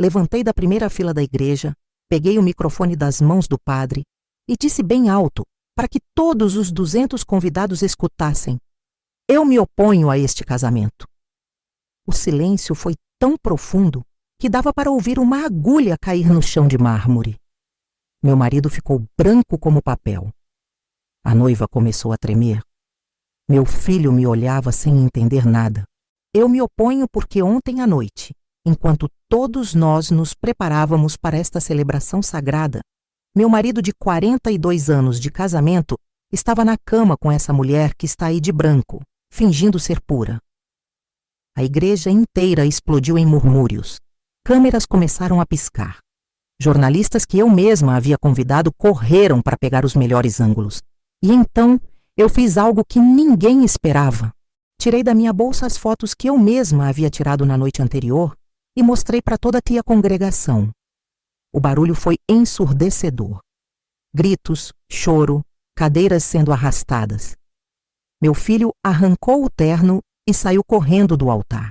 Levantei da primeira fila da igreja, peguei o microfone das mãos do padre e disse bem alto, para que todos os 200 convidados escutassem: eu me oponho a este casamento. O silêncio foi tão profundo que dava para ouvir uma agulha cair no chão de mármore. Meu marido ficou branco como papel. A noiva começou a tremer. Meu filho me olhava sem entender nada. Eu me oponho porque ontem à noite, enquanto todos nós nos preparávamos para esta celebração sagrada, meu marido de 42 anos de casamento estava na cama com essa mulher que está aí de branco, fingindo ser pura. A igreja inteira explodiu em murmúrios. Câmeras começaram a piscar. Jornalistas que eu mesma havia convidado correram para pegar os melhores ângulos. E então eu fiz algo que ninguém esperava. Tirei da minha bolsa as fotos que eu mesma havia tirado na noite anterior e mostrei para toda a congregação. O barulho foi ensurdecedor. Gritos, choro, cadeiras sendo arrastadas. Meu filho arrancou o terno e saiu correndo do altar.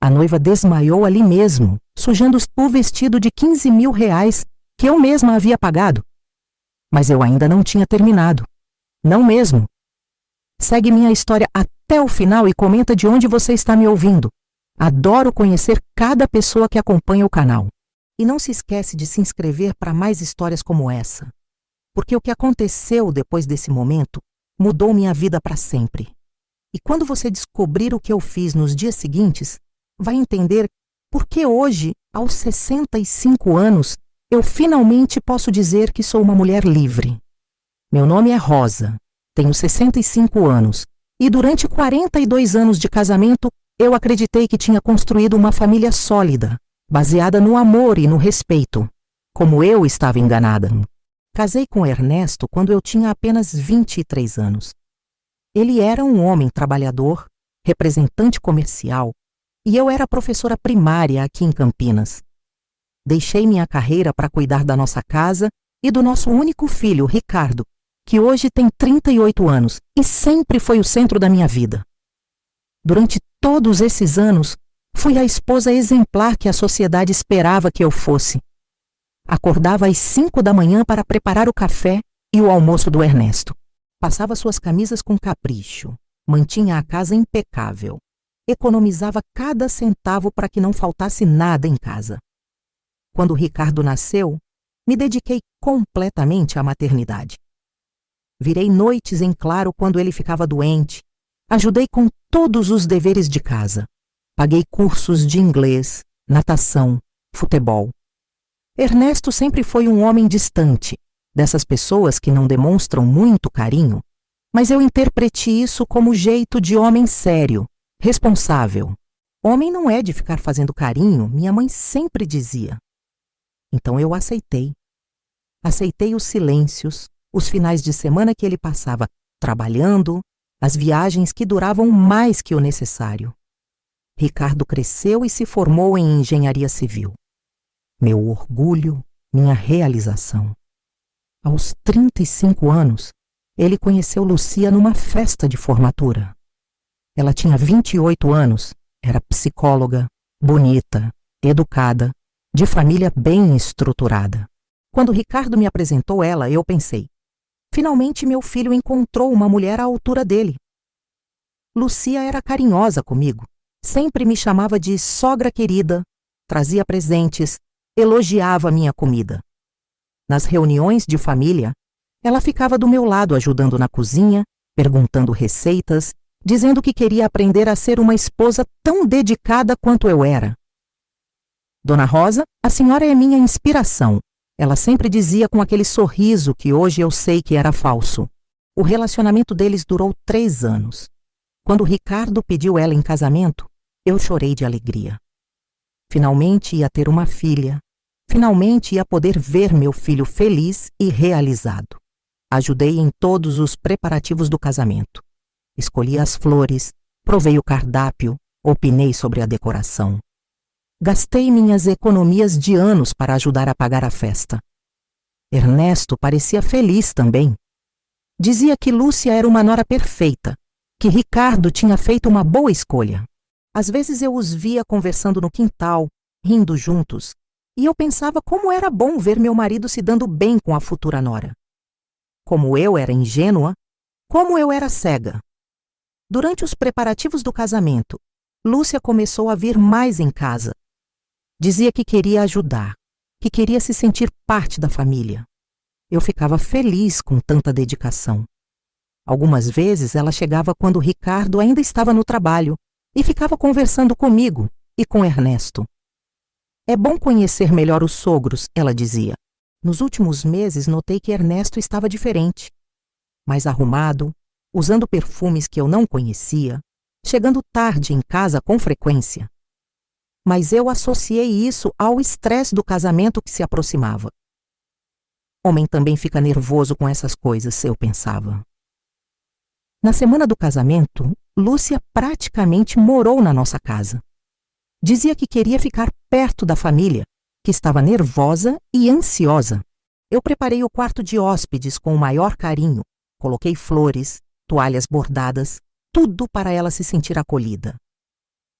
A noiva desmaiou ali mesmo, sujando o vestido de 15 mil reais que eu mesma havia pagado. Mas eu ainda não tinha terminado. Não mesmo. Segue minha história até o final e comenta de onde você está me ouvindo. Adoro conhecer cada pessoa que acompanha o canal. E não se esquece de se inscrever para mais histórias como essa. Porque o que aconteceu depois desse momento mudou minha vida para sempre. E quando você descobrir o que eu fiz nos dias seguintes, vai entender por que hoje, aos 65 anos, eu finalmente posso dizer que sou uma mulher livre. Meu nome é Rosa, tenho 65 anos e durante 42 anos de casamento eu acreditei que tinha construído uma família sólida, baseada no amor e no respeito, como eu estava enganada. Casei com Ernesto quando eu tinha apenas 23 anos. Ele era um homem trabalhador, representante comercial, e eu era professora primária aqui em Campinas. Deixei minha carreira para cuidar da nossa casa e do nosso único filho, Ricardo, que hoje tem 38 anos e sempre foi o centro da minha vida. Durante todos esses anos, fui a esposa exemplar que a sociedade esperava que eu fosse. Acordava às 5 da manhã para preparar o café e o almoço do Ernesto. Passava suas camisas com capricho, mantinha a casa impecável, economizava cada centavo para que não faltasse nada em casa. Quando Ricardo nasceu, me dediquei completamente à maternidade. Virei noites em claro quando ele ficava doente, ajudei com todos os deveres de casa, paguei cursos de inglês, natação, futebol. Ernesto sempre foi um homem distante, dessas pessoas que não demonstram muito carinho, mas eu interpretei isso como jeito de homem sério, responsável. Homem não é de ficar fazendo carinho, minha mãe sempre dizia. Então eu aceitei. Aceitei os silêncios, os finais de semana que ele passava trabalhando, as viagens que duravam mais que o necessário. Ricardo cresceu e se formou em engenharia civil. Meu orgulho, minha realização. Aos 35 anos, ele conheceu Lucia numa festa de formatura. Ela tinha 28 anos, era psicóloga, bonita, educada, de família bem estruturada. Quando Ricardo me apresentou ela, eu pensei: finalmente meu filho encontrou uma mulher à altura dele. Lucia era carinhosa comigo, sempre me chamava de sogra querida, trazia presentes, elogiava minha comida. Nas reuniões de família, ela ficava do meu lado ajudando na cozinha, perguntando receitas, dizendo que queria aprender a ser uma esposa tão dedicada quanto eu era. Dona Rosa, a senhora é minha inspiração. Ela sempre dizia com aquele sorriso que hoje eu sei que era falso. O relacionamento deles durou 3 anos. Quando Ricardo pediu ela em casamento, eu chorei de alegria. Finalmente ia ter uma filha. Finalmente ia poder ver meu filho feliz e realizado. Ajudei em todos os preparativos do casamento. Escolhi as flores, provei o cardápio, opinei sobre a decoração. Gastei minhas economias de anos para ajudar a pagar a festa. Ernesto parecia feliz também. Dizia que Lúcia era uma nora perfeita, que Ricardo tinha feito uma boa escolha. Às vezes eu os via conversando no quintal, rindo juntos, e eu pensava como era bom ver meu marido se dando bem com a futura nora. Como eu era ingênua, como eu era cega. Durante os preparativos do casamento, Lúcia começou a vir mais em casa. Dizia que queria ajudar, que queria se sentir parte da família. Eu ficava feliz com tanta dedicação. Algumas vezes ela chegava quando Ricardo ainda estava no trabalho e ficava conversando comigo e com Ernesto. É bom conhecer melhor os sogros, ela dizia. Nos últimos meses notei que Ernesto estava diferente. Mais arrumado, usando perfumes que eu não conhecia, chegando tarde em casa com frequência. Mas eu associei isso ao estresse do casamento que se aproximava. Homem também fica nervoso com essas coisas, eu pensava. Na semana do casamento, Lúcia praticamente morou na nossa casa. Dizia que queria ficar perto da família, que estava nervosa e ansiosa. Eu preparei o quarto de hóspedes com o maior carinho, coloquei flores, toalhas bordadas, tudo para ela se sentir acolhida.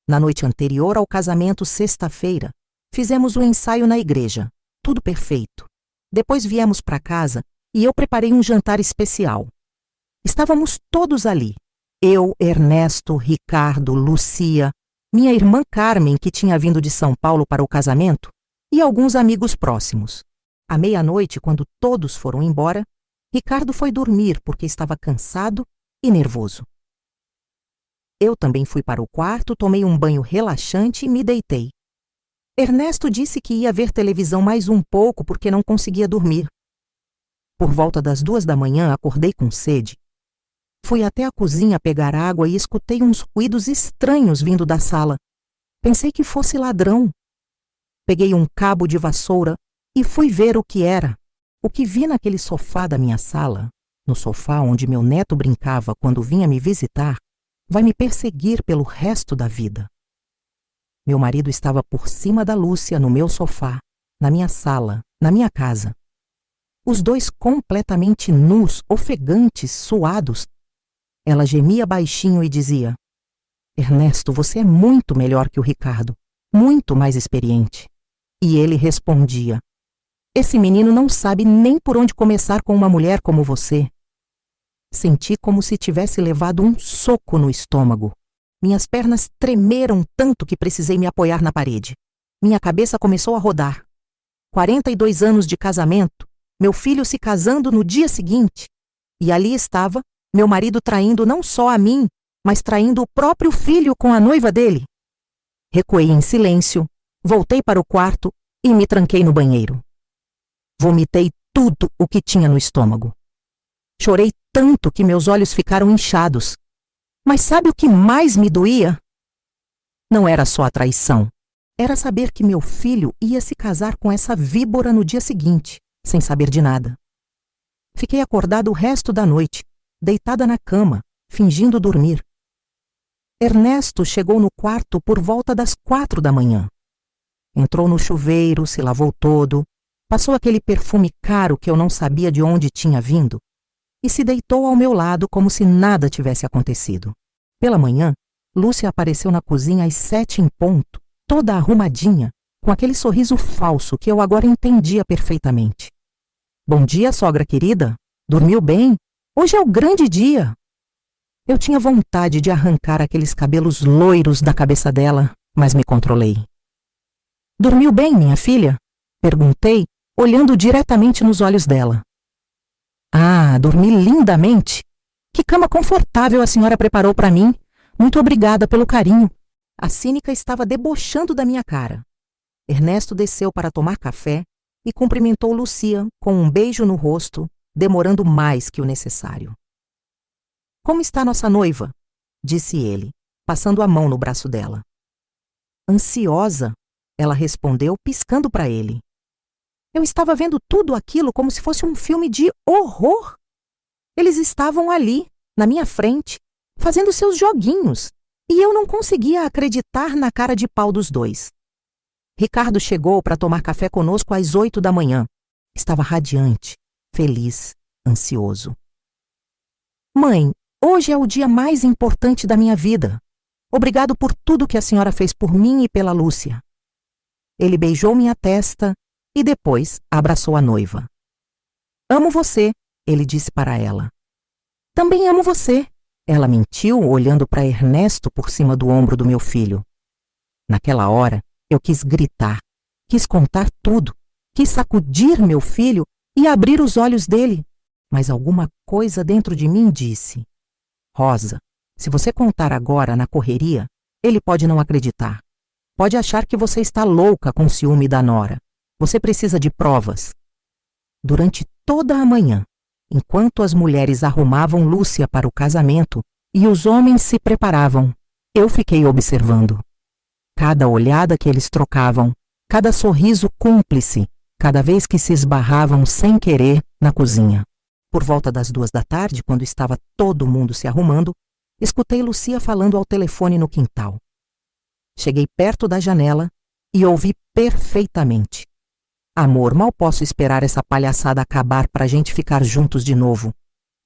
Na noite anterior ao casamento, sexta-feira, fizemos o ensaio na igreja, tudo perfeito. Depois viemos para casa e eu preparei um jantar especial. Estávamos todos ali. Eu, Ernesto, Ricardo, Lúcia, minha irmã Carmen, que tinha vindo de São Paulo para o casamento, e alguns amigos próximos. À meia-noite, quando todos foram embora, Ricardo foi dormir porque estava cansado e nervoso. Eu também fui para o quarto, tomei um banho relaxante e me deitei. Ernesto disse que ia ver televisão mais um pouco porque não conseguia dormir. Por volta das 2 da manhã, acordei com sede. Fui até a cozinha pegar água e escutei uns ruídos estranhos vindo da sala. Pensei que fosse ladrão. Peguei um cabo de vassoura e fui ver o que era. O que vi naquele sofá da minha sala, no sofá onde meu neto brincava quando vinha me visitar, vai me perseguir pelo resto da vida. Meu marido estava por cima da Lúcia no meu sofá, na minha sala, na minha casa. Os dois completamente nus, ofegantes, suados. Ela gemia baixinho e dizia: Ernesto, você é muito melhor que o Ricardo, muito mais experiente. E ele respondia: esse menino não sabe nem por onde começar com uma mulher como você. Senti como se tivesse levado um soco no estômago. Minhas pernas tremeram tanto que precisei me apoiar na parede. Minha cabeça começou a rodar. 42 anos de casamento, meu filho se casando no dia seguinte. E ali estava meu marido traindo não só a mim, mas traindo o próprio filho com a noiva dele. Recuei em silêncio, voltei para o quarto e me tranquei no banheiro. Vomitei tudo o que tinha no estômago. Chorei tanto que meus olhos ficaram inchados. Mas sabe o que mais me doía? Não era só a traição. Era saber que meu filho ia se casar com essa víbora no dia seguinte, sem saber de nada. Fiquei acordada o resto da noite, deitada na cama, fingindo dormir. Ernesto chegou no quarto por volta das 4 da manhã. Entrou no chuveiro, se lavou todo, passou aquele perfume caro que eu não sabia de onde tinha vindo e se deitou ao meu lado como se nada tivesse acontecido. Pela manhã, Lúcia apareceu na cozinha às 7 em ponto, toda arrumadinha, com aquele sorriso falso que eu agora entendia perfeitamente. Bom dia, sogra querida. Dormiu bem? Hoje é o grande dia. Eu tinha vontade de arrancar aqueles cabelos loiros da cabeça dela, mas me controlei. Dormiu bem, minha filha? Perguntei, olhando diretamente nos olhos dela. Ah, dormi lindamente. Que cama confortável a senhora preparou para mim. Muito obrigada pelo carinho. A cínica estava debochando da minha cara. Ernesto desceu para tomar café e cumprimentou Lúcia com um beijo no rosto, demorando mais que o necessário. Como está nossa noiva? Disse ele, passando a mão no braço dela. Ansiosa, ela respondeu, piscando para ele. Eu estava vendo tudo aquilo como se fosse um filme de horror. Eles estavam ali, na minha frente, fazendo seus joguinhos, e eu não conseguia acreditar na cara de pau dos dois. Ricardo chegou para tomar café conosco às 8 da manhã. Estava radiante, feliz, ansioso. Mãe, hoje é o dia mais importante da minha vida. Obrigado por tudo que a senhora fez por mim e pela Lúcia. Ele beijou minha testa e depois abraçou a noiva. Amo você, ele disse para ela. Também amo você. Ela mentiu, olhando para Ernesto por cima do ombro do meu filho. Naquela hora, eu quis gritar, quis contar tudo, quis sacudir meu filho e abrir os olhos dele. Mas alguma coisa dentro de mim disse: Rosa, se você contar agora na correria, ele pode não acreditar. Pode achar que você está louca com ciúme da nora. Você precisa de provas. Durante toda a manhã, enquanto as mulheres arrumavam Lúcia para o casamento e os homens se preparavam, eu fiquei observando. Cada olhada que eles trocavam, cada sorriso cúmplice, cada vez que se esbarravam sem querer na cozinha. Por volta das 2 da tarde, quando estava todo mundo se arrumando, escutei Lúcia falando ao telefone no quintal. Cheguei perto da janela e ouvi perfeitamente. Amor, mal posso esperar essa palhaçada acabar para a gente ficar juntos de novo.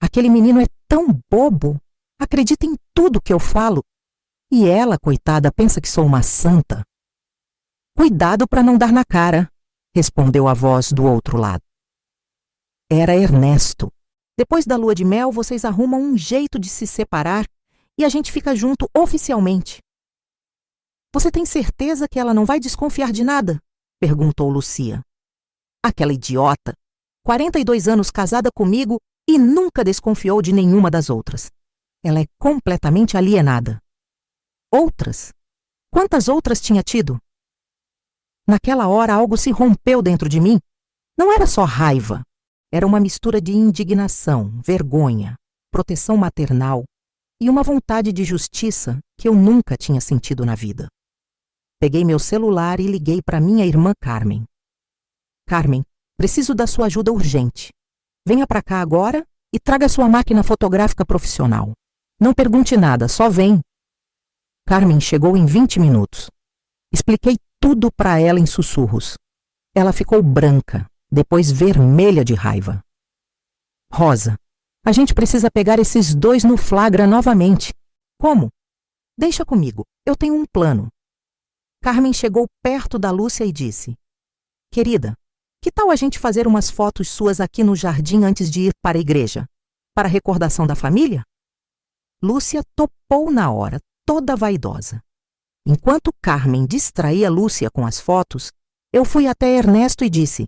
Aquele menino é tão bobo, acredita em tudo que eu falo. E ela, coitada, pensa que sou uma santa. Cuidado para não dar na cara, respondeu a voz do outro lado. Era Ernesto. Depois da lua de mel, vocês arrumam um jeito de se separar e a gente fica junto oficialmente. Você tem certeza que ela não vai desconfiar de nada? Perguntou Lúcia. Aquela idiota, 42 anos casada comigo e nunca desconfiou de nenhuma das outras. Ela é completamente alienada. Outras? Quantas outras tinha tido? Naquela hora algo se rompeu dentro de mim. Não era só raiva. Era uma mistura de indignação, vergonha, proteção maternal e uma vontade de justiça que eu nunca tinha sentido na vida. Peguei meu celular e liguei para minha irmã Carmen. Carmen, preciso da sua ajuda urgente. Venha para cá agora e traga sua máquina fotográfica profissional. Não pergunte nada, só vem. Carmen chegou em 20 minutos. Expliquei tudo para ela em sussurros. Ela ficou branca, depois vermelha de raiva. Rosa, a gente precisa pegar esses dois no flagra novamente. Como? Deixa comigo, eu tenho um plano. Carmen chegou perto da Lúcia e disse: Querida, que tal a gente fazer umas fotos suas aqui no jardim antes de ir para a igreja? Para recordação da família? Lúcia topou na hora, toda vaidosa. Enquanto Carmen distraía Lúcia com as fotos, eu fui até Ernesto e disse: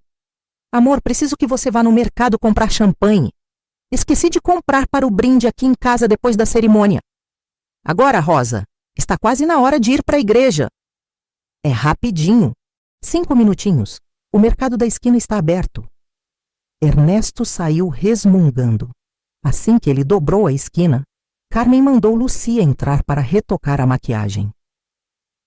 Amor, preciso que você vá no mercado comprar champanhe. Esqueci de comprar para o brinde aqui em casa depois da cerimônia. Agora, Rosa, está quase na hora de ir para a igreja. É rapidinho. 5 minutinhos. O mercado da esquina está aberto. Ernesto saiu resmungando. Assim que ele dobrou a esquina, Carmen mandou Lúcia entrar para retocar a maquiagem.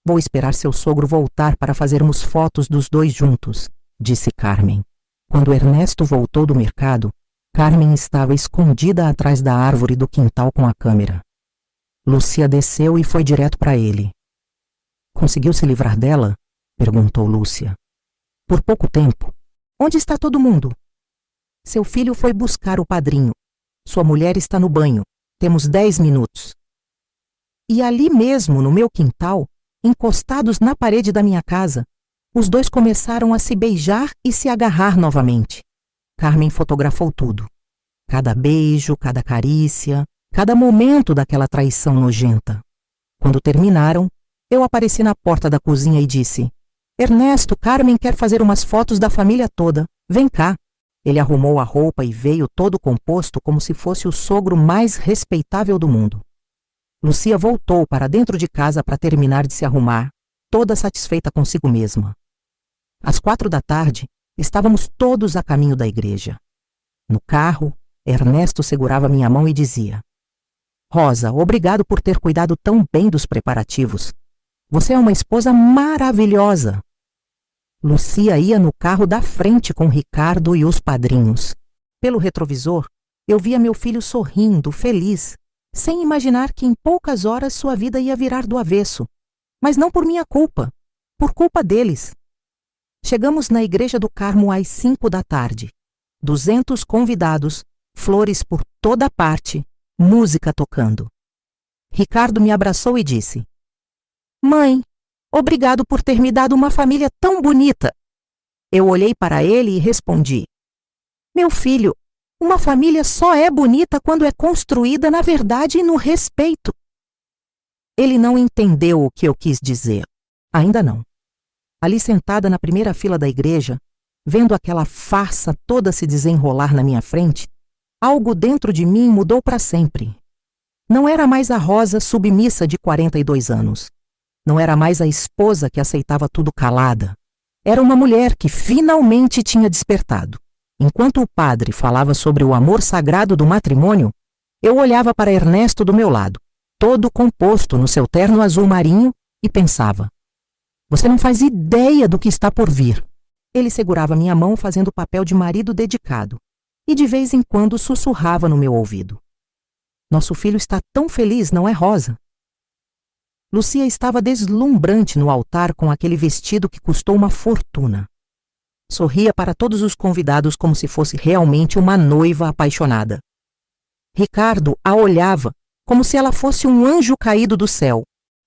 Vou esperar seu sogro voltar para fazermos fotos dos dois juntos, disse Carmen. Quando Ernesto voltou do mercado, Carmen estava escondida atrás da árvore do quintal com a câmera. Lúcia desceu e foi direto para ele. Conseguiu se livrar dela? Perguntou Lúcia. Por pouco tempo. Onde está todo mundo? Seu filho foi buscar o padrinho. Sua mulher está no banho. Temos 10 minutos. E ali mesmo, no meu quintal, encostados na parede da minha casa, os dois começaram a se beijar e se agarrar novamente. Carmen fotografou tudo. Cada beijo, cada carícia, cada momento daquela traição nojenta. Quando terminaram, eu apareci na porta da cozinha e disse: Ernesto, Carmen quer fazer umas fotos da família toda. Vem cá. Ele arrumou a roupa e veio todo composto como se fosse o sogro mais respeitável do mundo. Lúcia voltou para dentro de casa para terminar de se arrumar, toda satisfeita consigo mesma. Às 4 da tarde, estávamos todos a caminho da igreja. No carro, Ernesto segurava minha mão e dizia: Rosa, obrigado por ter cuidado tão bem dos preparativos. Você é uma esposa maravilhosa. Lúcia ia no carro da frente com Ricardo e os padrinhos. Pelo retrovisor, eu via meu filho sorrindo, feliz, sem imaginar que em poucas horas sua vida ia virar do avesso. Mas não por minha culpa, por culpa deles. Chegamos na Igreja do Carmo às 5 da tarde. 200 convidados, flores por toda parte, música tocando. Ricardo me abraçou e disse: Mãe, Obrigado por ter me dado uma família tão bonita. Eu olhei para ele e respondi: Meu filho, uma família só é bonita quando é construída na verdade e no respeito. Ele não entendeu o que eu quis dizer. Ainda não. Ali sentada na primeira fila da igreja, vendo aquela farsa toda se desenrolar na minha frente, algo dentro de mim mudou para sempre. Não era mais a Rosa submissa de 42 anos. Não era mais a esposa que aceitava tudo calada. Era uma mulher que finalmente tinha despertado. Enquanto o padre falava sobre o amor sagrado do matrimônio, eu olhava para Ernesto do meu lado, todo composto no seu terno azul marinho, e pensava: você não faz ideia do que está por vir. Ele segurava minha mão fazendo o papel de marido dedicado e de vez em quando sussurrava no meu ouvido: nosso filho está tão feliz, não é, Rosa? Lucia estava deslumbrante no altar com aquele vestido que custou uma fortuna. Sorria para todos os convidados como se fosse realmente uma noiva apaixonada. Ricardo a olhava como se ela fosse um anjo caído do céu,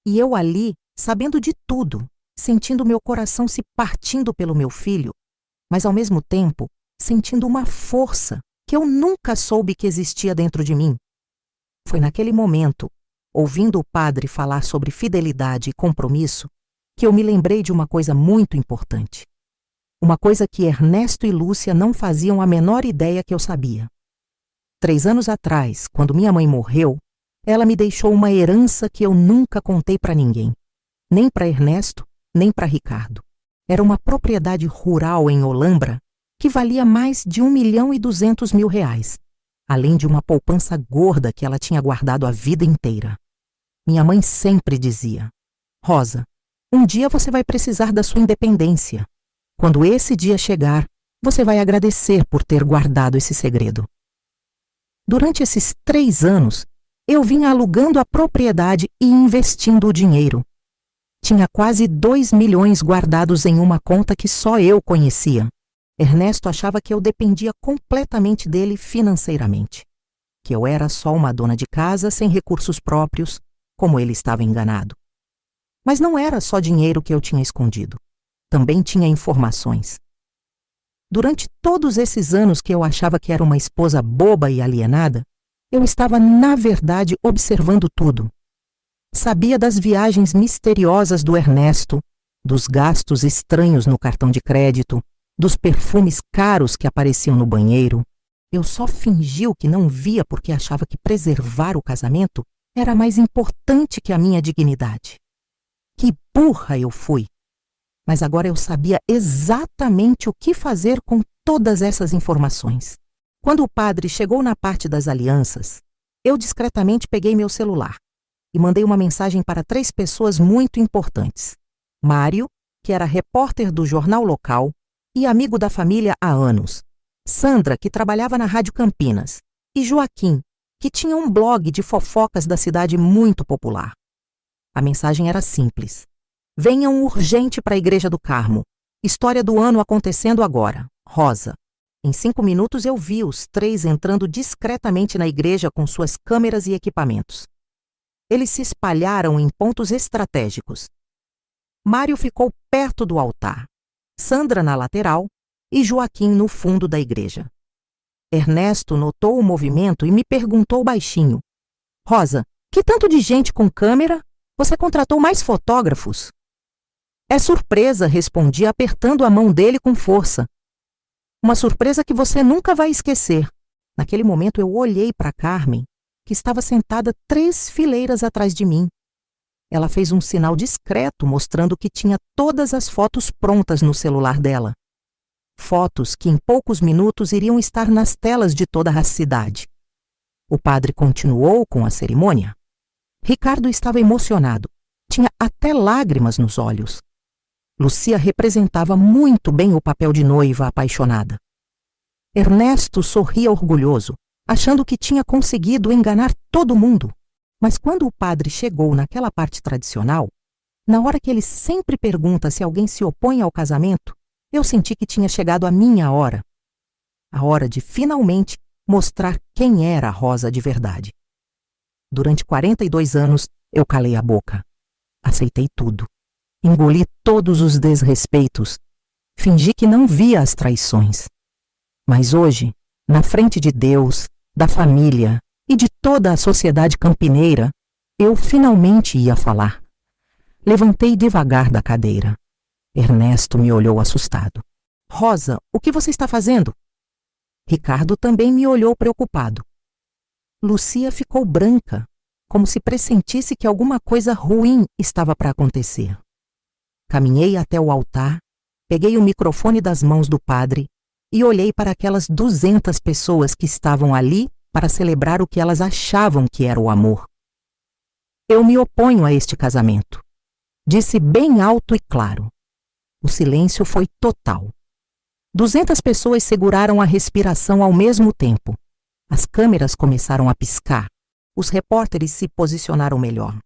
e eu ali, sabendo de tudo, sentindo meu coração se partindo pelo meu filho, mas ao mesmo tempo sentindo uma força que eu nunca soube que existia dentro de mim. Foi naquele momento, ouvindo o padre falar sobre fidelidade e compromisso, que eu me lembrei de uma coisa muito importante. Uma coisa que Ernesto e Lúcia não faziam a menor ideia que eu sabia. 3 anos atrás, quando minha mãe morreu, ela me deixou uma herança que eu nunca contei para ninguém, nem para Ernesto, nem para Ricardo. Era uma propriedade rural em Olambra que valia mais de R$ 1.200.000, além de uma poupança gorda que ela tinha guardado a vida inteira. Minha mãe sempre dizia: Rosa, um dia você vai precisar da sua independência. Quando esse dia chegar, você vai agradecer por ter guardado esse segredo. Durante esses 3 anos, eu vinha alugando a propriedade e investindo o dinheiro. Tinha quase 2 milhões guardados em uma conta que só eu conhecia. Ernesto achava que eu dependia completamente dele financeiramente, que eu era só uma dona de casa sem recursos próprios, como ele estava enganado. Mas não era só dinheiro que eu tinha escondido. Também tinha informações. Durante todos esses anos que eu achava que era uma esposa boba e alienada, eu estava, na verdade, observando tudo. Sabia das viagens misteriosas do Ernesto, dos gastos estranhos no cartão de crédito, dos perfumes caros que apareciam no banheiro. Eu só fingi o que não via porque achava que preservar o casamento era mais importante que a minha dignidade. Que burra eu fui! Mas agora eu sabia exatamente o que fazer com todas essas informações. Quando o padre chegou na parte das alianças, eu discretamente peguei meu celular e mandei uma mensagem para 3 pessoas muito importantes. Mário, que era repórter do jornal local e amigo da família há anos. Sandra, que trabalhava na Rádio Campinas. E Joaquim, que tinha um blog de fofocas da cidade muito popular. A mensagem era simples: venham urgente para a Igreja do Carmo. História do ano acontecendo agora. Rosa. Em 5 minutos eu vi os 3 entrando discretamente na igreja com suas câmeras e equipamentos. Eles se espalharam em pontos estratégicos. Mário ficou perto do altar, Sandra na lateral e Joaquim no fundo da igreja. Ernesto notou o movimento e me perguntou baixinho: Rosa, que tanto de gente com câmera? Você contratou mais fotógrafos? É surpresa, respondi apertando a mão dele com força. Uma surpresa que você nunca vai esquecer. Naquele momento eu olhei para Carmen, que estava sentada 3 fileiras atrás de mim. Ela fez um sinal discreto mostrando que tinha todas as fotos prontas no celular dela. Fotos que em poucos minutos iriam estar nas telas de toda a cidade. O padre continuou com a cerimônia. Ricardo estava emocionado. Tinha até lágrimas nos olhos. Lucia representava muito bem o papel de noiva apaixonada. Ernesto sorria orgulhoso, achando que tinha conseguido enganar todo mundo. Mas quando o padre chegou naquela parte tradicional, na hora que ele sempre pergunta se alguém se opõe ao casamento, eu senti que tinha chegado a minha hora. A hora de finalmente mostrar quem era a Rosa de verdade. Durante 42 anos, eu calei a boca. Aceitei tudo. Engoli todos os desrespeitos. Fingi que não via as traições. Mas hoje, na frente de Deus, da família e de toda a sociedade campineira, eu finalmente ia falar. Levantei devagar da cadeira. Ernesto me olhou assustado. Rosa, o que você está fazendo? Ricardo também me olhou preocupado. Lúcia ficou branca, como se pressentisse que alguma coisa ruim estava para acontecer. Caminhei até o altar, peguei o microfone das mãos do padre e olhei para aquelas 200 pessoas que estavam ali para celebrar o que elas achavam que era o amor. Eu me oponho a este casamento, disse bem alto e claro. O silêncio foi total. 200 pessoas seguraram a respiração ao mesmo tempo. As câmeras começaram a piscar. Os repórteres se posicionaram melhor.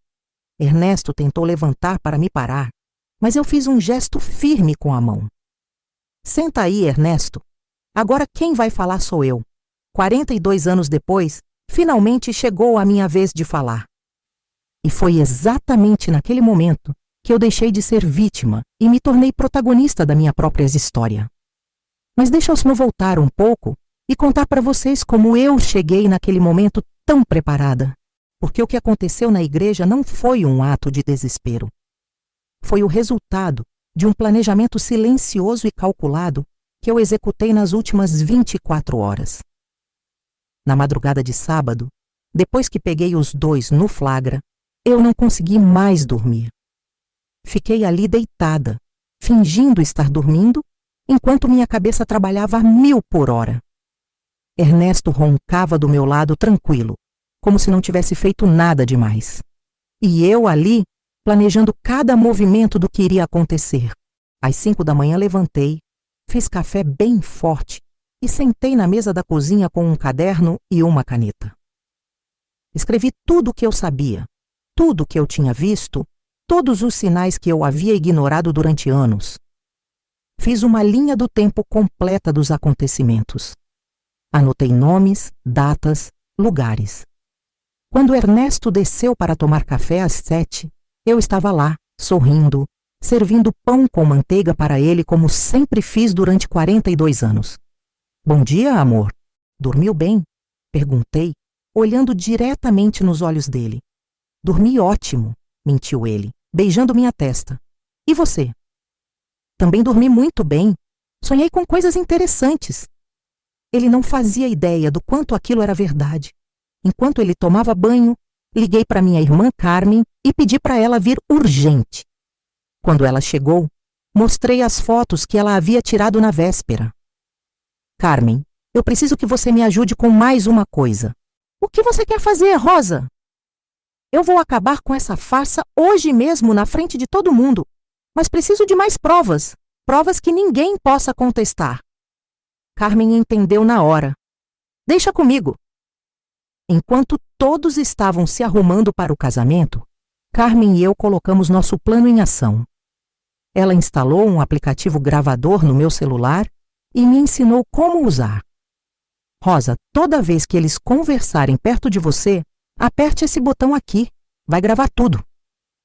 Ernesto tentou levantar para me parar, mas eu fiz um gesto firme com a mão. Senta aí, Ernesto. Agora quem vai falar sou eu. 42 anos depois, finalmente chegou a minha vez de falar. E foi exatamente naquele momento que eu deixei de ser vítima e me tornei protagonista da minha própria história. Mas deixa-me voltar um pouco e contar para vocês como eu cheguei naquele momento tão preparada. Porque o que aconteceu na igreja não foi um ato de desespero. Foi o resultado de um planejamento silencioso e calculado que eu executei nas últimas 24 horas. Na madrugada de sábado, depois que peguei os dois no flagra, eu não consegui mais dormir. Fiquei ali deitada, fingindo estar dormindo, enquanto minha cabeça trabalhava a 1000 por hora. Ernesto roncava do meu lado tranquilo, como se não tivesse feito nada demais. E eu ali, planejando cada movimento do que iria acontecer. Às 5 da manhã levantei, fiz café bem forte e sentei na mesa da cozinha com um caderno e uma caneta. Escrevi tudo o que eu sabia, tudo o que eu tinha visto, todos os sinais que eu havia ignorado durante anos. Fiz uma linha do tempo completa dos acontecimentos. Anotei nomes, datas, lugares. Quando Ernesto desceu para tomar café às 7, eu estava lá, sorrindo, servindo pão com manteiga para ele como sempre fiz durante 42 anos. Bom dia, amor. Dormiu bem? Perguntei, olhando diretamente nos olhos dele. Dormi ótimo, mentiu ele, beijando minha testa. E você? Também dormi muito bem. Sonhei com coisas interessantes. Ele não fazia ideia do quanto aquilo era verdade. Enquanto ele tomava banho, liguei para minha irmã Carmen e pedi para ela vir urgente. Quando ela chegou, mostrei as fotos que ela havia tirado na véspera. Carmen, eu preciso que você me ajude com mais uma coisa. O que você quer fazer, Rosa? Eu vou acabar com essa farsa hoje mesmo na frente de todo mundo, mas preciso de mais provas, provas que ninguém possa contestar. Carmen entendeu na hora. Deixa comigo. Enquanto todos estavam se arrumando para o casamento, Carmen e eu colocamos nosso plano em ação. Ela instalou um aplicativo gravador no meu celular e me ensinou como usar. Rosa, toda vez que eles conversarem perto de você, aperte esse botão aqui, vai gravar tudo.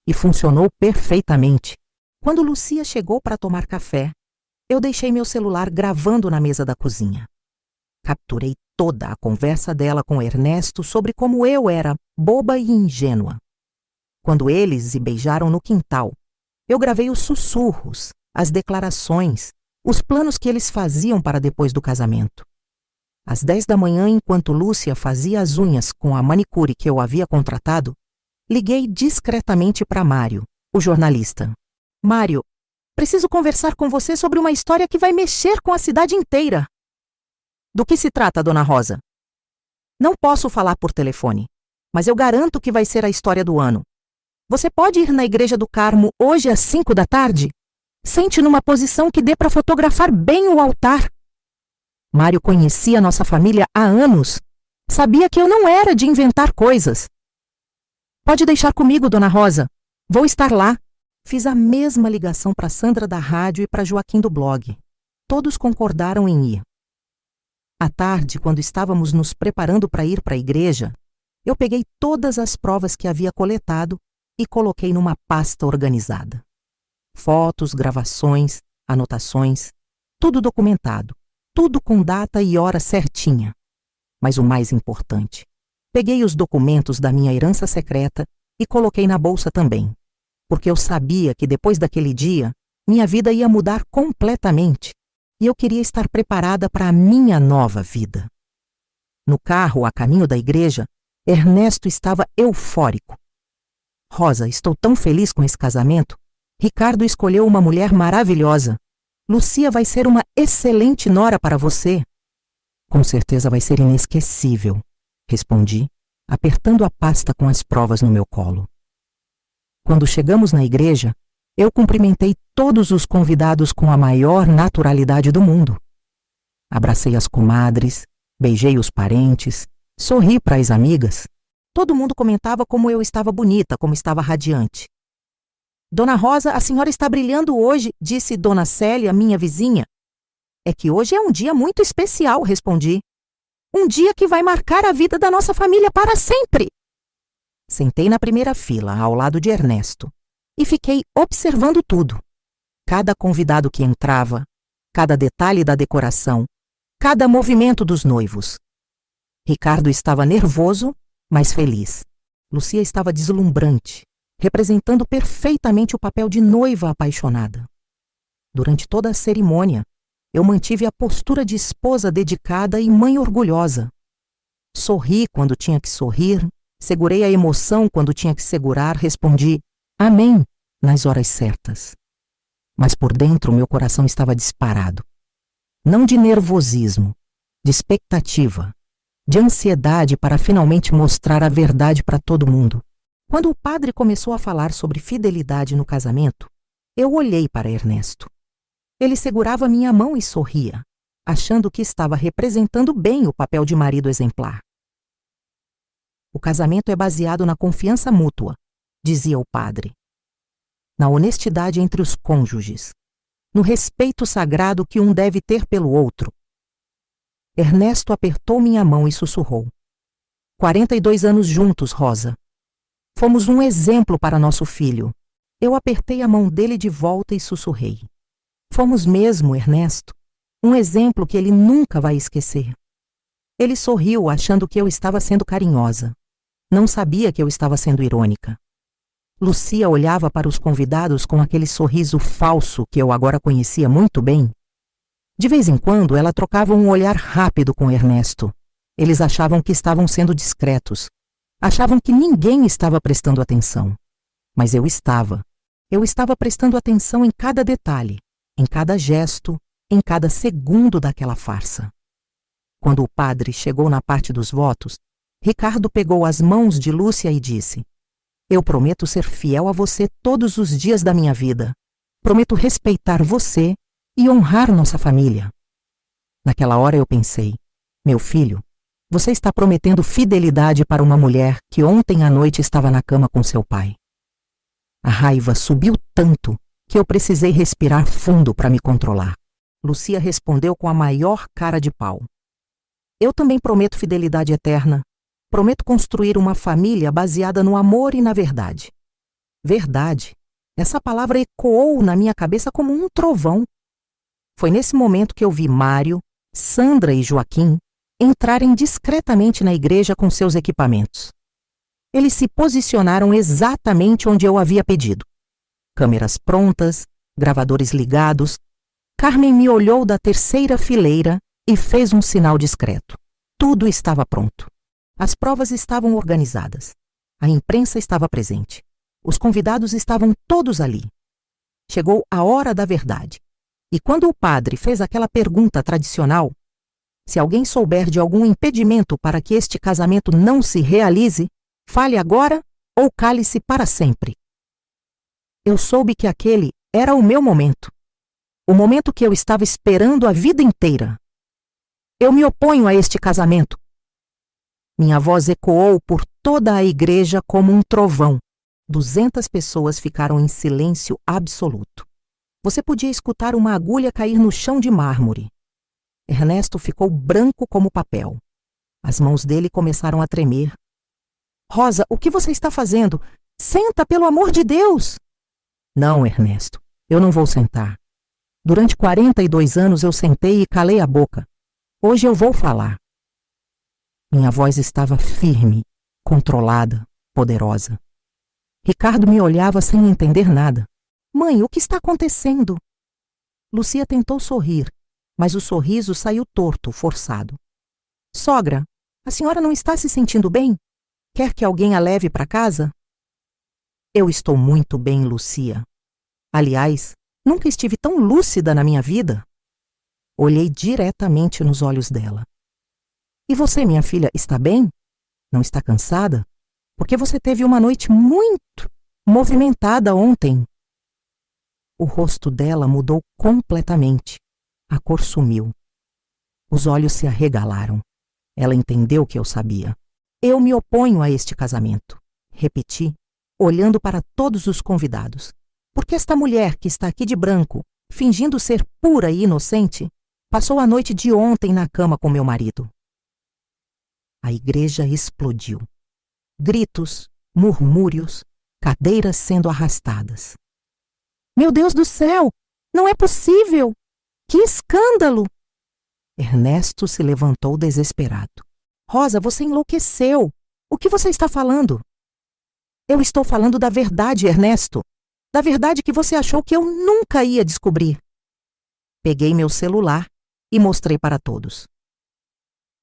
E funcionou perfeitamente. Quando Lúcia chegou para tomar café, eu deixei meu celular gravando na mesa da cozinha. Capturei toda a conversa dela com Ernesto sobre como eu era boba e ingênua. Quando eles se beijaram no quintal, eu gravei os sussurros, as declarações, os planos que eles faziam para depois do casamento. Às 10 da manhã, enquanto Lúcia fazia as unhas com a manicure que eu havia contratado, liguei discretamente para Mário, o jornalista. Mário, preciso conversar com você sobre uma história que vai mexer com a cidade inteira. Do que se trata, Dona Rosa? Não posso falar por telefone, mas eu garanto que vai ser a história do ano. Você pode ir na Igreja do Carmo hoje às 5 da tarde? Sente numa posição que dê para fotografar bem o altar. Mário conhecia nossa família há anos. Sabia que eu não era de inventar coisas. Pode deixar comigo, Dona Rosa. Vou estar lá. Fiz a mesma ligação para Sandra da rádio e para Joaquim do blog. Todos concordaram em ir. À tarde, quando estávamos nos preparando para ir para a igreja, eu peguei todas as provas que havia coletado e coloquei numa pasta organizada. Fotos, gravações, anotações, tudo documentado, tudo com data e hora certinha. Mas o mais importante, peguei os documentos da minha herança secreta e coloquei na bolsa também, porque eu sabia que depois daquele dia, minha vida ia mudar completamente e eu queria estar preparada para a minha nova vida. No carro, a caminho da igreja, Ernesto estava eufórico. Rosa, estou tão feliz com esse casamento. Ricardo escolheu uma mulher maravilhosa. Lucia vai ser uma excelente nora para você. Com certeza vai ser inesquecível, respondi, apertando a pasta com as provas no meu colo. Quando chegamos na igreja, eu cumprimentei todos os convidados com a maior naturalidade do mundo. Abracei as comadres, beijei os parentes, sorri para as amigas. Todo mundo comentava como eu estava bonita, como estava radiante. Dona Rosa, a senhora está brilhando hoje, disse Dona Célia, minha vizinha. É que hoje é um dia muito especial, respondi. Um dia que vai marcar a vida da nossa família para sempre. Sentei na primeira fila, ao lado de Ernesto, e fiquei observando tudo. Cada convidado que entrava, cada detalhe da decoração, cada movimento dos noivos. Ricardo estava nervoso, mas feliz. Lucia estava deslumbrante, representando perfeitamente o papel de noiva apaixonada. Durante toda a cerimônia, eu mantive a postura de esposa dedicada e mãe orgulhosa. Sorri quando tinha que sorrir, segurei a emoção quando tinha que segurar, respondi amém nas horas certas. Mas por dentro meu coração estava disparado. Não de nervosismo, de expectativa, de ansiedade para finalmente mostrar a verdade para todo mundo. Quando o padre começou a falar sobre fidelidade no casamento, eu olhei para Ernesto. Ele segurava minha mão e sorria, achando que estava representando bem o papel de marido exemplar. O casamento é baseado na confiança mútua, dizia o padre. Na honestidade entre os cônjuges, no respeito sagrado que um deve ter pelo outro. Ernesto apertou minha mão e sussurrou. 42 anos juntos, Rosa. Fomos um exemplo para nosso filho. Eu apertei a mão dele de volta e sussurrei. Fomos mesmo, Ernesto. Um exemplo que ele nunca vai esquecer. Ele sorriu, achando que eu estava sendo carinhosa. Não sabia que eu estava sendo irônica. Lucia olhava para os convidados com aquele sorriso falso que eu agora conhecia muito bem. De vez em quando, ela trocava um olhar rápido com Ernesto. Eles achavam que estavam sendo discretos. Achavam que ninguém estava prestando atenção. Mas eu estava. Eu estava prestando atenção em cada detalhe, em cada gesto, em cada segundo daquela farsa. Quando o padre chegou na parte dos votos, Ricardo pegou as mãos de Lúcia e disse: Eu prometo ser fiel a você todos os dias da minha vida. Prometo respeitar você e honrar nossa família. Naquela hora eu pensei, meu filho, você está prometendo fidelidade para uma mulher que ontem à noite estava na cama com seu pai. A raiva subiu tanto que eu precisei respirar fundo para me controlar. Lucia respondeu com a maior cara de pau. Eu também prometo fidelidade eterna. Prometo construir uma família baseada no amor e na verdade. Verdade. Essa palavra ecoou na minha cabeça como um trovão. Foi nesse momento que eu vi Mário, Sandra e Joaquim entrarem discretamente na igreja com seus equipamentos. Eles se posicionaram exatamente onde eu havia pedido. Câmeras prontas, gravadores ligados. Carmen me olhou da terceira fileira e fez um sinal discreto. Tudo estava pronto. As provas estavam organizadas. A imprensa estava presente. Os convidados estavam todos ali. Chegou a hora da verdade. E quando o padre fez aquela pergunta tradicional, se alguém souber de algum impedimento para que este casamento não se realize, fale agora ou cale-se para sempre. Eu soube que aquele era o meu momento. O momento que eu estava esperando a vida inteira. Eu me oponho a este casamento. Minha voz ecoou por toda a igreja como um trovão. 200 pessoas ficaram em silêncio absoluto. Você podia escutar uma agulha cair no chão de mármore. Ernesto ficou branco como papel. As mãos dele começaram a tremer. Rosa, o que você está fazendo? Senta, pelo amor de Deus! Não, Ernesto. Eu não vou sentar. Durante 42 anos eu sentei e calei a boca. Hoje eu vou falar. Minha voz estava firme, controlada, poderosa. Ricardo me olhava sem entender nada. Mãe, o que está acontecendo? Lucia tentou sorrir, mas o sorriso saiu torto, forçado. Sogra, a senhora não está se sentindo bem? Quer que alguém a leve para casa? Eu estou muito bem, Lucia. Aliás, nunca estive tão lúcida na minha vida. Olhei diretamente nos olhos dela. E você, minha filha, está bem? Não está cansada? Porque você teve uma noite muito movimentada ontem. O rosto dela mudou completamente. A cor sumiu. Os olhos se arregalaram. Ela entendeu que eu sabia. Eu me oponho a este casamento. Repeti, olhando para todos os convidados. Porque esta mulher que está aqui de branco, fingindo ser pura e inocente, passou a noite de ontem na cama com meu marido. A igreja explodiu. Gritos, murmúrios, cadeiras sendo arrastadas. Meu Deus do céu! Não é possível! Que escândalo! Ernesto se levantou desesperado. Rosa, você enlouqueceu! O que você está falando? Eu estou falando da verdade, Ernesto. Da verdade que você achou que eu nunca ia descobrir. Peguei meu celular e mostrei para todos.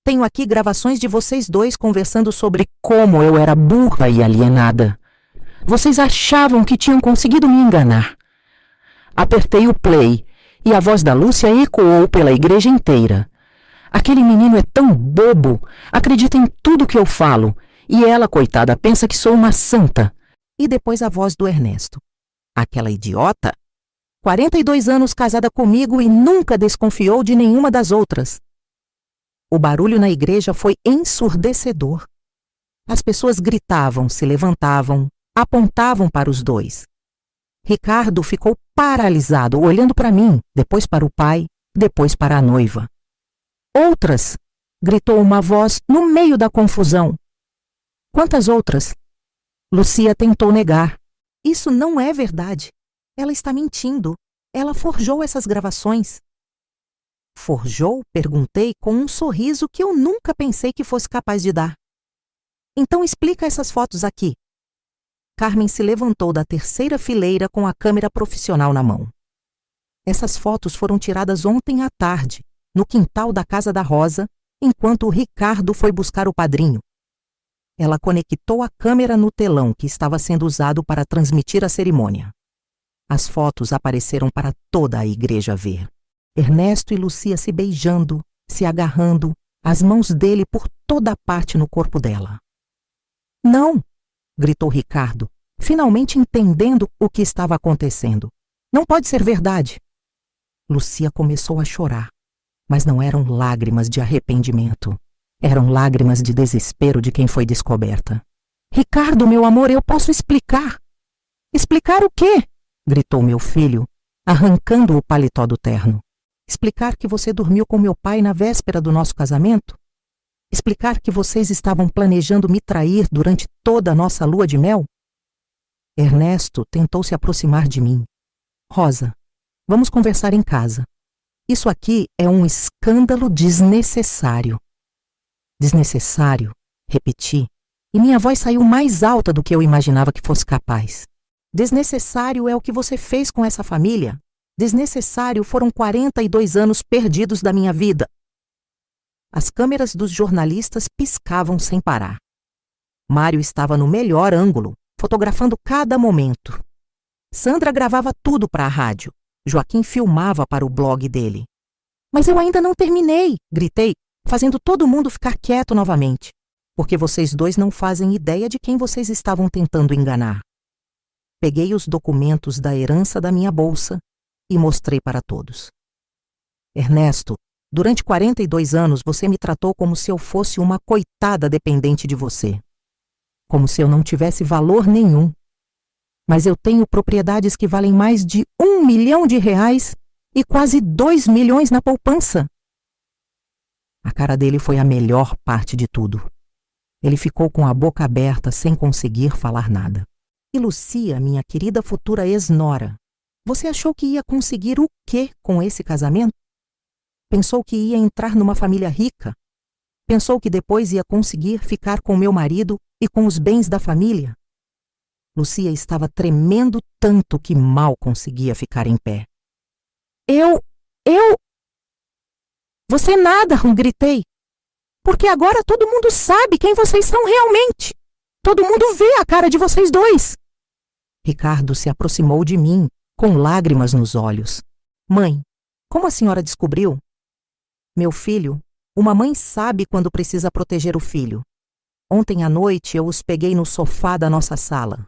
Tenho aqui gravações de vocês dois conversando sobre como eu era burra e alienada. Vocês achavam que tinham conseguido me enganar. Apertei o play e a voz da Lúcia ecoou pela igreja inteira. Aquele menino é tão bobo, acredita em tudo que eu falo, e ela, coitada, pensa que sou uma santa. E depois a voz do Ernesto. Aquela idiota? 42 anos casada comigo e nunca desconfiou de nenhuma das outras. O barulho na igreja foi ensurdecedor. As pessoas gritavam, se levantavam, apontavam para os dois. Ricardo ficou paralisado, olhando para mim, depois para o pai, depois para a noiva. Outras! Gritou uma voz no meio da confusão. Quantas outras? Lucia tentou negar. Isso não é verdade. Ela está mentindo. Ela forjou essas gravações. Forjou? Perguntei com um sorriso que eu nunca pensei que fosse capaz de dar. Então explica essas fotos aqui. Carmen se levantou da terceira fileira com a câmera profissional na mão. Essas fotos foram tiradas ontem à tarde, no quintal da casa da Rosa, enquanto o Ricardo foi buscar o padrinho. Ela conectou a câmera no telão que estava sendo usado para transmitir a cerimônia. As fotos apareceram para toda a igreja ver. Ernesto e Lucia se beijando, se agarrando, as mãos dele por toda parte no corpo dela. Não! Gritou Ricardo, finalmente entendendo o que estava acontecendo. Não pode ser verdade. Lucia começou a chorar, mas não eram lágrimas de arrependimento. Eram lágrimas de desespero de quem foi descoberta. Ricardo, meu amor, eu posso explicar. Explicar o quê? Gritou meu filho, arrancando o paletó do terno. Explicar que você dormiu com meu pai na véspera do nosso casamento? Explicar que vocês estavam planejando me trair durante toda a nossa lua de mel? Ernesto tentou se aproximar de mim. Rosa, vamos conversar em casa. Isso aqui é um escândalo desnecessário. Desnecessário, repeti, e minha voz saiu mais alta do que eu imaginava que fosse capaz. Desnecessário é o que você fez com essa família. Desnecessário foram 42 anos perdidos da minha vida. As câmeras dos jornalistas piscavam sem parar. Mário estava no melhor ângulo, fotografando cada momento. Sandra gravava tudo para a rádio. Joaquim filmava para o blog dele. Mas eu ainda não terminei, gritei, fazendo todo mundo ficar quieto novamente, porque vocês dois não fazem ideia de quem vocês estavam tentando enganar. Peguei os documentos da herança da minha bolsa e mostrei para todos. Ernesto, durante 42 anos você me tratou como se eu fosse uma coitada dependente de você. Como se eu não tivesse valor nenhum. Mas eu tenho propriedades que valem mais de R$1 milhão e quase 2 milhões na poupança. A cara dele foi a melhor parte de tudo. Ele ficou com a boca aberta sem conseguir falar nada. E Lucia, minha querida futura ex-nora, Você achou que ia conseguir o quê com esse casamento? Pensou que ia entrar numa família rica? Pensou que depois ia conseguir ficar com meu marido e com os bens da família? Lucia estava tremendo tanto que mal conseguia ficar em pé. Eu... Você nada, gritei. Porque agora todo mundo sabe quem vocês são realmente. Todo mundo vê a cara de vocês dois. Ricardo se aproximou de mim, com lágrimas nos olhos. Mãe, como a senhora descobriu? Meu filho, uma mãe sabe quando precisa proteger o filho. Ontem à noite eu os peguei no sofá da nossa sala.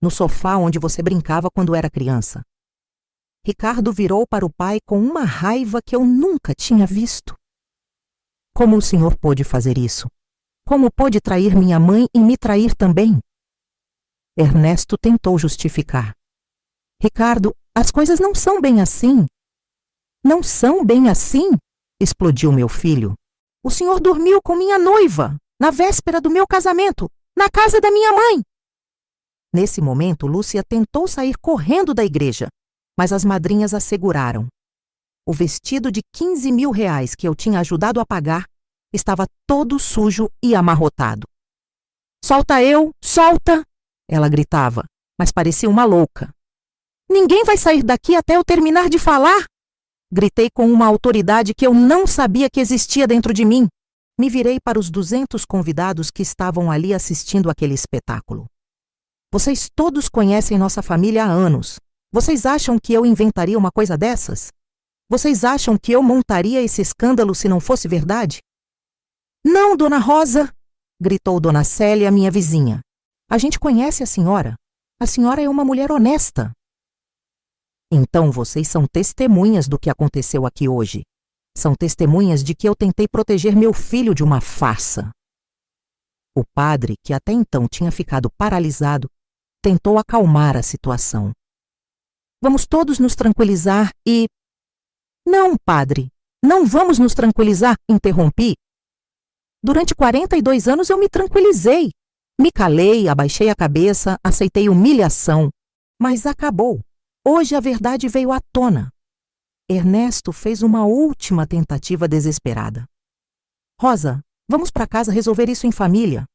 No sofá onde você brincava quando era criança. Ricardo virou para o pai com uma raiva que eu nunca tinha visto. Como o senhor pôde fazer isso? Como pôde trair minha mãe e me trair também? Ernesto tentou justificar. Ricardo, as coisas não são bem assim. Não são bem assim? Explodiu meu filho. O senhor dormiu com minha noiva, na véspera do meu casamento, na casa da minha mãe. Nesse momento, Lúcia tentou sair correndo da igreja, mas as madrinhas a seguraram. O vestido de 15 mil reais que eu tinha ajudado a pagar estava todo sujo e amarrotado. Solta eu, solta! Ela gritava, mas parecia uma louca. Ninguém vai sair daqui até eu terminar de falar! Gritei com uma autoridade que eu não sabia que existia dentro de mim. Me virei para os 200 convidados que estavam ali assistindo aquele espetáculo. Vocês todos conhecem nossa família há anos. Vocês acham que eu inventaria uma coisa dessas? Vocês acham que eu montaria esse escândalo se não fosse verdade? Não, Dona Rosa! Gritou Dona Célia, minha vizinha. A gente conhece a senhora. A senhora é uma mulher honesta. Então vocês são testemunhas do que aconteceu aqui hoje. São testemunhas de que eu tentei proteger meu filho de uma farsa. O padre, que até então tinha ficado paralisado, tentou acalmar a situação. Vamos todos nos tranquilizar e... Não, padre, não vamos nos tranquilizar, interrompi. Durante 42 anos eu me tranquilizei. Me calei, abaixei a cabeça, aceitei humilhação. Mas acabou. Hoje a verdade veio à tona. Ernesto fez uma última tentativa desesperada. Rosa, vamos para casa resolver isso em família.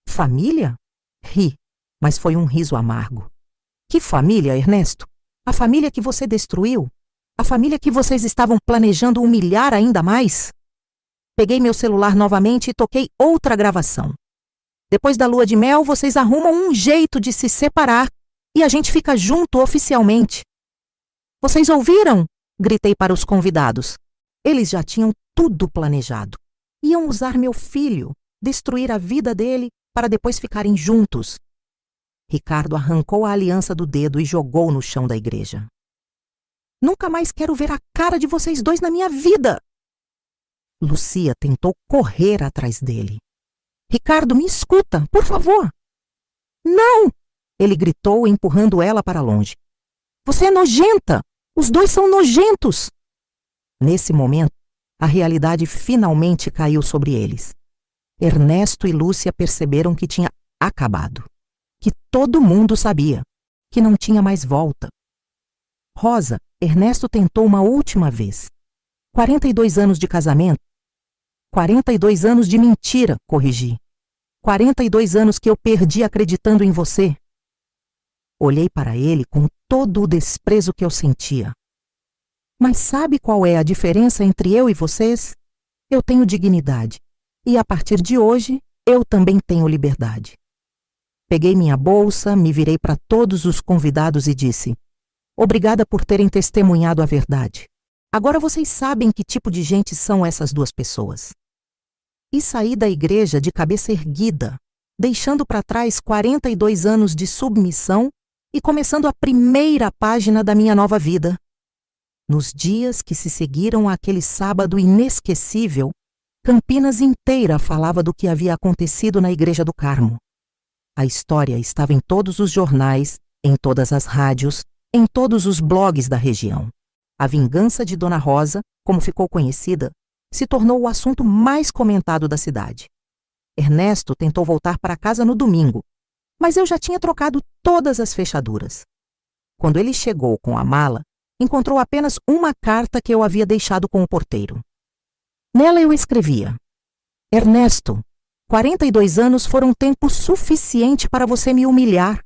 Família? Ri, mas foi um riso amargo. Que família, Ernesto? A família que você destruiu? A família que vocês estavam planejando humilhar ainda mais? Peguei meu celular novamente e toquei outra gravação. Depois da lua de mel, vocês arrumam um jeito de se separar e a gente fica junto oficialmente. Vocês ouviram? Gritei para os convidados. Eles já tinham tudo planejado. Iam usar meu filho, destruir a vida dele para depois ficarem juntos. Ricardo arrancou a aliança do dedo e jogou no chão da igreja. Nunca mais quero ver a cara de vocês dois na minha vida! Lucia tentou correr atrás dele. Ricardo, me escuta, por favor! Não! Ele gritou, empurrando ela para longe. Você é nojenta! Os dois são nojentos! Nesse momento, a realidade finalmente caiu sobre eles. Ernesto e Lúcia perceberam que tinha acabado. Que todo mundo sabia. Que não tinha mais volta. Rosa, Ernesto tentou uma última vez. 42 anos de casamento. 42 anos de mentira, corrigi. 42 anos que eu perdi acreditando em você. Olhei para ele com todo o desprezo que eu sentia. Mas sabe qual é a diferença entre eu e vocês? Eu tenho dignidade. E a partir de hoje, eu também tenho liberdade. Peguei minha bolsa, me virei para todos os convidados e disse: obrigada por terem testemunhado a verdade. Agora vocês sabem que tipo de gente são essas duas pessoas. E saí da igreja de cabeça erguida, deixando para trás 42 anos de submissão e começando a primeira página da minha nova vida. Nos dias que se seguiram àquele sábado inesquecível, Campinas inteira falava do que havia acontecido na Igreja do Carmo. A história estava em todos os jornais, em todas as rádios, em todos os blogs da região. A vingança de Dona Rosa, como ficou conhecida, se tornou o assunto mais comentado da cidade. Ernesto tentou voltar para casa no domingo, mas eu já tinha trocado todas as fechaduras. Quando ele chegou com a mala, encontrou apenas uma carta que eu havia deixado com o porteiro. Nela eu escrevia: Ernesto, 42 anos foram tempo suficiente para você me humilhar.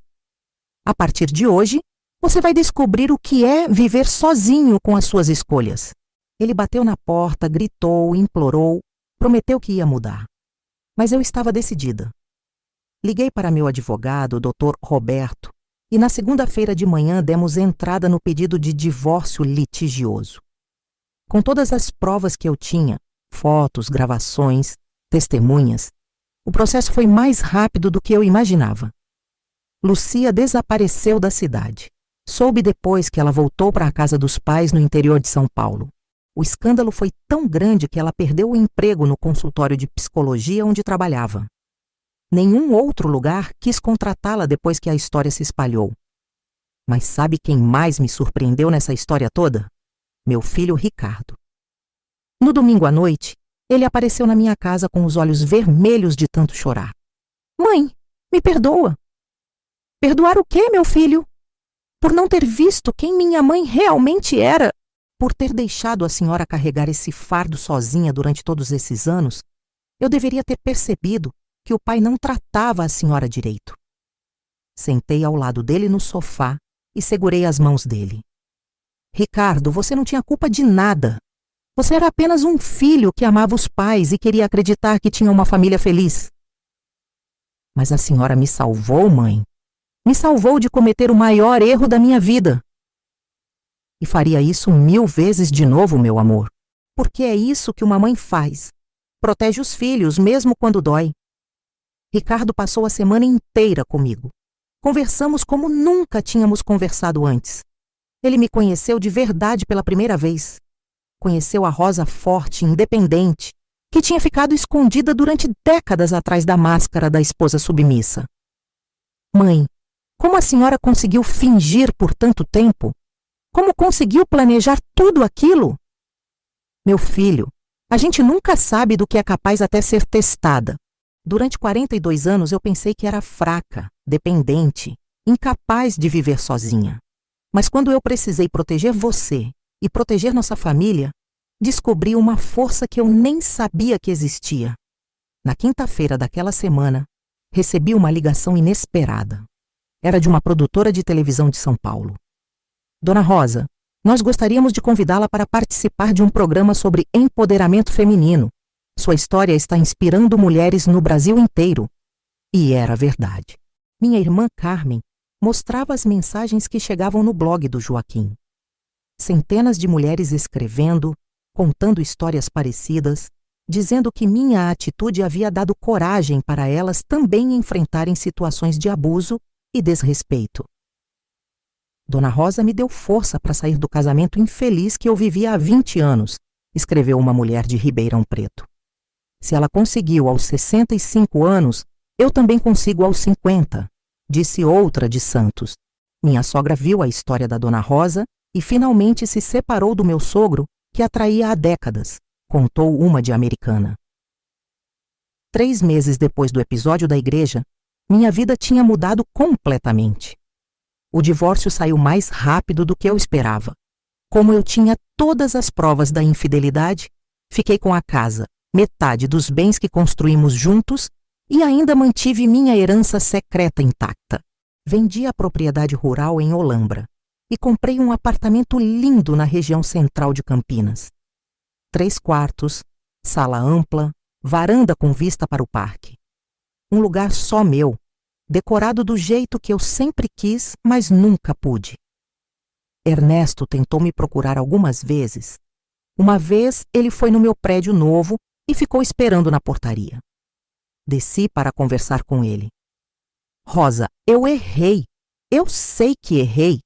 A partir de hoje, você vai descobrir o que é viver sozinho com as suas escolhas. Ele bateu na porta, gritou, implorou, prometeu que ia mudar. Mas eu estava decidida. Liguei para meu advogado, o Dr. Roberto, e na segunda-feira de manhã demos entrada no pedido de divórcio litigioso. Com todas as provas que eu tinha, fotos, gravações, testemunhas, o processo foi mais rápido do que eu imaginava. Lucia desapareceu da cidade. Soube depois que ela voltou para a casa dos pais no interior de São Paulo. O escândalo foi tão grande que ela perdeu o emprego no consultório de psicologia onde trabalhava. Nenhum outro lugar quis contratá-la depois que a história se espalhou. Mas sabe quem mais me surpreendeu nessa história toda? Meu filho Ricardo. No domingo à noite, ele apareceu na minha casa com os olhos vermelhos de tanto chorar. Mãe, me perdoa. Perdoar o quê, meu filho? Por não ter visto quem minha mãe realmente era. Por ter deixado a senhora carregar esse fardo sozinha durante todos esses anos, eu deveria ter percebido que o pai não tratava a senhora direito. Sentei ao lado dele no sofá e segurei as mãos dele. Ricardo, você não tinha culpa de nada. Você era apenas um filho que amava os pais e queria acreditar que tinha uma família feliz. Mas a senhora me salvou, mãe. Me salvou de cometer o maior erro da minha vida. E faria isso 1000 vezes de novo, meu amor. Porque é isso que uma mãe faz. Protege os filhos, mesmo quando dói. Ricardo passou a semana inteira comigo. Conversamos como nunca tínhamos conversado antes. Ele me conheceu de verdade pela primeira vez. Conheceu a Rosa forte, independente, que tinha ficado escondida durante décadas atrás da máscara da esposa submissa. Mãe, como a senhora conseguiu fingir por tanto tempo? Como conseguiu planejar tudo aquilo? Meu filho, a gente nunca sabe do que é capaz até ser testada. Durante 42 anos eu pensei que era fraca, dependente, incapaz de viver sozinha. Mas quando eu precisei proteger você e proteger nossa família, descobri uma força que eu nem sabia que existia. Na quinta-feira daquela semana, recebi uma ligação inesperada. Era de uma produtora de televisão de São Paulo. Dona Rosa, nós gostaríamos de convidá-la para participar de um programa sobre empoderamento feminino. Sua história está inspirando mulheres no Brasil inteiro. E era verdade. Minha irmã Carmen mostrava as mensagens que chegavam no blog do Joaquim. Centenas de mulheres escrevendo, contando histórias parecidas, dizendo que minha atitude havia dado coragem para elas também enfrentarem situações de abuso e desrespeito. Dona Rosa me deu força para sair do casamento infeliz que eu vivia há 20 anos, escreveu uma mulher de Ribeirão Preto. Se ela conseguiu aos 65 anos, eu também consigo aos 50, disse outra de Santos. Minha sogra viu a história da Dona Rosa e finalmente se separou do meu sogro, que a traía há décadas, contou uma de Americana. 3 meses depois do episódio da igreja, minha vida tinha mudado completamente. O divórcio saiu mais rápido do que eu esperava. Como eu tinha todas as provas da infidelidade, fiquei com a casa, metade dos bens que construímos juntos e ainda mantive minha herança secreta intacta. Vendi a propriedade rural em Olambra e comprei um apartamento lindo na região central de Campinas. 3 quartos, sala ampla, varanda com vista para o parque. Um lugar só meu, decorado do jeito que eu sempre quis, mas nunca pude. Ernesto tentou me procurar algumas vezes. Uma vez ele foi no meu prédio novo e ficou esperando na portaria. Desci para conversar com ele. Rosa, eu errei. Eu sei que errei.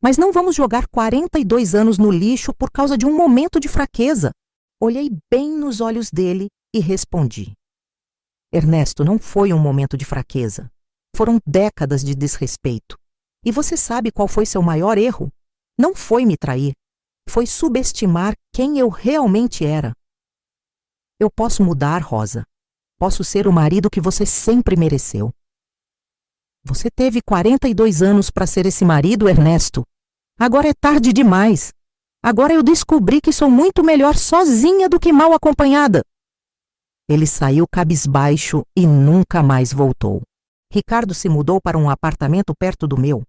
Mas não vamos jogar 42 anos no lixo por causa de um momento de fraqueza. Olhei bem nos olhos dele e respondi. Ernesto, não foi um momento de fraqueza. Foram décadas de desrespeito. E você sabe qual foi seu maior erro? Não foi me trair. Foi subestimar quem eu realmente era. Eu posso mudar, Rosa. Posso ser o marido que você sempre mereceu. Você teve 42 anos para ser esse marido, Ernesto. Agora é tarde demais. Agora eu descobri que sou muito melhor sozinha do que mal acompanhada. Ele saiu cabisbaixo e nunca mais voltou. Ricardo se mudou para um apartamento perto do meu.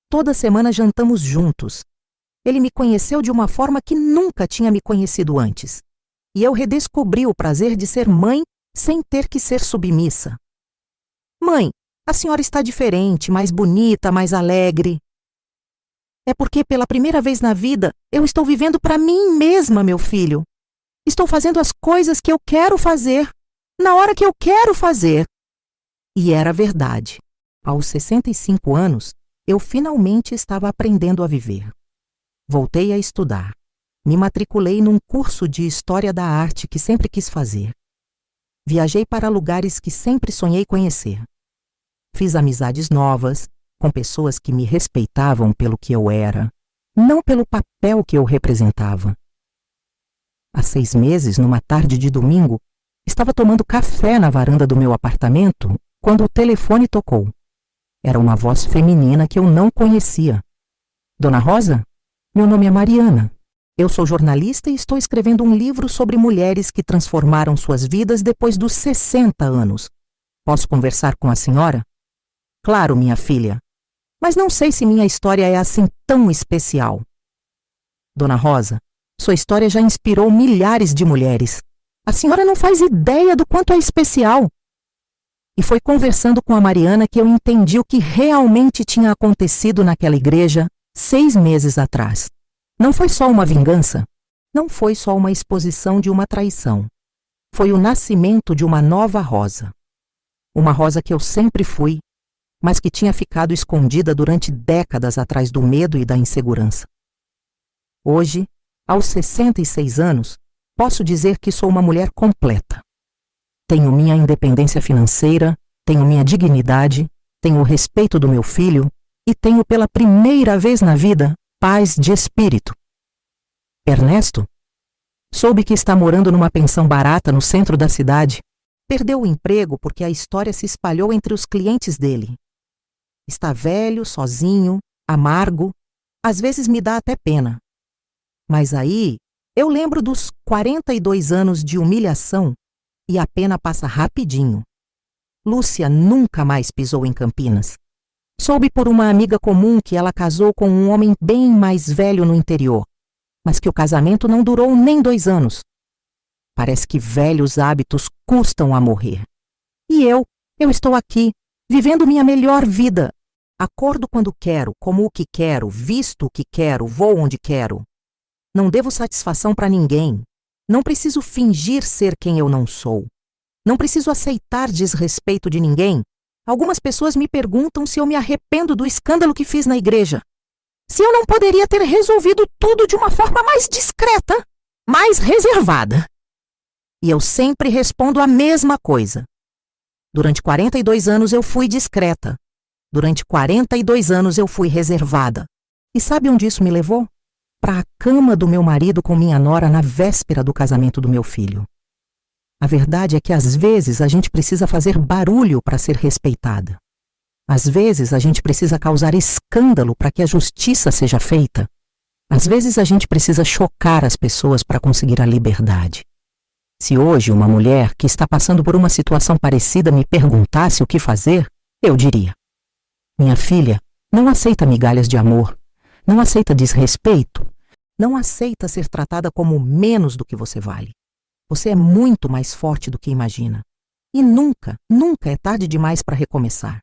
Toda semana jantamos juntos. Ele me conheceu de uma forma que nunca tinha me conhecido antes. E eu redescobri o prazer de ser mãe sem ter que ser submissa. Mãe, a senhora está diferente, mais bonita, mais alegre. É porque pela primeira vez na vida eu estou vivendo para mim mesma, meu filho. Estou fazendo as coisas que eu quero fazer, na hora que eu quero fazer. E era verdade. Aos 65 anos, eu finalmente estava aprendendo a viver. Voltei a estudar. Me matriculei num curso de História da Arte que sempre quis fazer. Viajei para lugares que sempre sonhei conhecer. Fiz amizades novas, com pessoas que me respeitavam pelo que eu era, não pelo papel que eu representava. Há 6 meses, numa tarde de domingo, estava tomando café na varanda do meu apartamento quando o telefone tocou. Era uma voz feminina que eu não conhecia. Dona Rosa? Meu nome é Mariana. Eu sou jornalista e estou escrevendo um livro sobre mulheres que transformaram suas vidas depois dos 60 anos. Posso conversar com a senhora? Claro, minha filha. Mas não sei se minha história é assim tão especial. Dona Rosa, sua história já inspirou milhares de mulheres. A senhora não faz ideia do quanto é especial. E foi conversando com a Mariana que eu entendi o que realmente tinha acontecido naquela igreja 6 meses atrás. Não foi só uma vingança. Não foi só uma exposição de uma traição. Foi o nascimento de uma nova Rosa. Uma Rosa que eu sempre fui, mas que tinha ficado escondida durante décadas atrás do medo e da insegurança. Hoje, aos 66 anos, posso dizer que sou uma mulher completa. Tenho minha independência financeira, tenho minha dignidade, tenho o respeito do meu filho e tenho pela primeira vez na vida paz de espírito. Ernesto? Soube que está morando numa pensão barata no centro da cidade. Perdeu o emprego porque a história se espalhou entre os clientes dele. Está velho, sozinho, amargo, às vezes me dá até pena. Mas aí eu lembro dos 42 anos de humilhação e a pena passa rapidinho. Lúcia nunca mais pisou em Campinas. Soube por uma amiga comum que ela casou com um homem bem mais velho no interior, mas que o casamento não durou nem 2 anos. Parece que velhos hábitos custam a morrer. E eu estou aqui, vivendo minha melhor vida. Acordo quando quero, como o que quero, visto o que quero, vou onde quero. Não devo satisfação para ninguém. Não preciso fingir ser quem eu não sou. Não preciso aceitar desrespeito de ninguém. Algumas pessoas me perguntam se eu me arrependo do escândalo que fiz na igreja. Se eu não poderia ter resolvido tudo de uma forma mais discreta, mais reservada. E eu sempre respondo a mesma coisa. Durante 42 anos eu fui discreta. Durante 42 anos eu fui reservada. E sabe onde isso me levou? Para a cama do meu marido com minha nora na véspera do casamento do meu filho. A verdade é que às vezes a gente precisa fazer barulho para ser respeitada. Às vezes a gente precisa causar escândalo para que a justiça seja feita. Às vezes a gente precisa chocar as pessoas para conseguir a liberdade. Se hoje uma mulher que está passando por uma situação parecida me perguntasse o que fazer, eu diria: minha filha, não aceita migalhas de amor, não aceita desrespeito, não aceita ser tratada como menos do que você vale. Você é muito mais forte do que imagina. E nunca, nunca é tarde demais para recomeçar.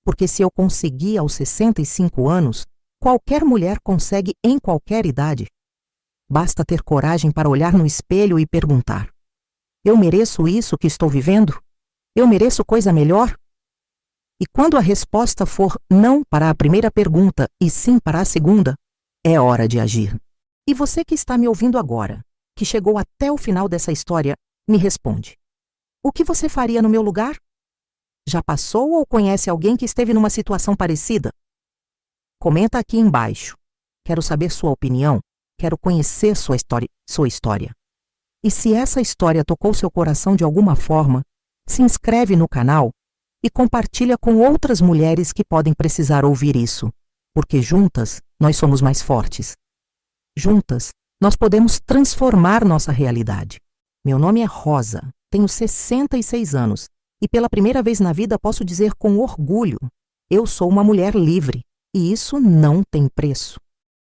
Porque se eu consegui aos 65 anos, qualquer mulher consegue em qualquer idade. Basta ter coragem para olhar no espelho e perguntar: eu mereço isso que estou vivendo? Eu mereço coisa melhor? E quando a resposta for não para a primeira pergunta e sim para a segunda, é hora de agir. E você que está me ouvindo agora, que chegou até o final dessa história, me responde: o que você faria no meu lugar? Já passou ou conhece alguém que esteve numa situação parecida? Comenta aqui embaixo. Quero saber sua opinião, quero conhecer sua história. E se essa história tocou seu coração de alguma forma, se inscreve no canal e compartilha com outras mulheres que podem precisar ouvir isso, porque juntas nós somos mais fortes. Juntas, nós podemos transformar nossa realidade. Meu nome é Rosa, tenho 66 anos e pela primeira vez na vida posso dizer com orgulho: eu sou uma mulher livre e isso não tem preço.